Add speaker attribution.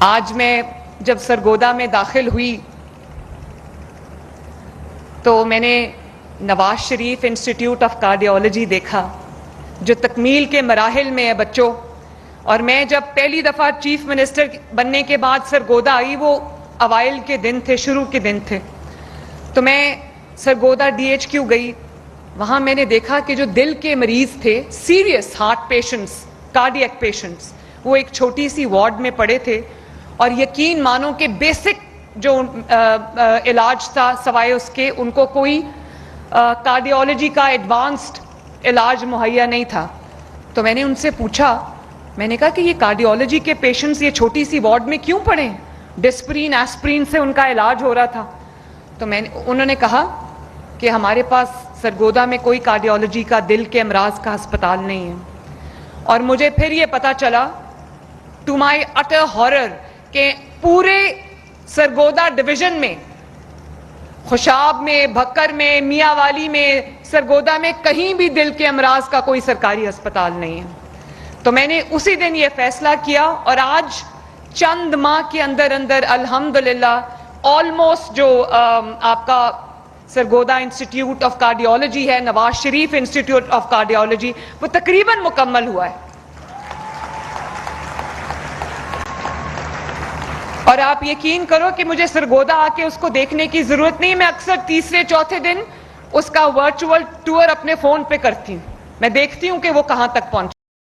Speaker 1: آج میں جب سرگودا میں داخل ہوئی تو میں نے Nawaz Sharif institute of cardiology دیکھا جو تکمیل کے مراحل میں ہے بچوں. اور میں جب پہلی دفعہ چیف منسٹر بننے کے بعد سرگودا آئی، وہ اوائل کے دن تھے، شروع کے دن تھے، تو میں سرگودا ڈی ایچ کیو گئی. وہاں میں نے دیکھا کہ جو دل کے مریض تھے، serious heart patients, cardiac patients, وہ ایک چھوٹی سی وارڈ میں پڑے تھے اور یقین مانو کہ بیسک جو علاج تھا سوائے اس کے ان کو کوئی کارڈیالوجی کا ایڈوانسڈ علاج مہیا نہیں تھا. تو میں نے ان سے پوچھا، میں نے کہا کہ یہ کارڈیالوجی کے پیشنٹس یہ چھوٹی سی وارڈ میں کیوں پڑے ہیں؟ ڈسپرین ایسپرین سے ان کا علاج ہو رہا تھا. تو انہوں نے کہا کہ ہمارے پاس سرگودا میں کوئی کارڈیالوجی کا، دل کے امراض کا ہسپتال نہیں ہے. اور مجھے پھر یہ پتا چلا ٹو مائی اٹر ہارر کہ پورے سرگودا ڈویژن میں، خوشاب میں، بھکر میں، میاں والی میں، سرگودا میں کہیں بھی دل کے امراض کا کوئی سرکاری ہسپتال نہیں ہے. تو میں نے اسی دن یہ فیصلہ کیا اور آج چند ماہ کے اندر الحمدللہ آلموسٹ جو آپ کا سرگودا انسٹیٹیوٹ آف کارڈیالوجی ہے، Nawaz Sharif institute of cardiology, وہ تقریباً مکمل ہوا ہے. اور آپ یقین کرو کہ مجھے سرگودا آ کے اس کو دیکھنے کی ضرورت نہیں. میں اکثر تیسرے چوتھے دن اس کا ورچوئل ٹور اپنے فون پہ کرتی ہوں، میں دیکھتی ہوں کہ وہ کہاں تک پہنچا.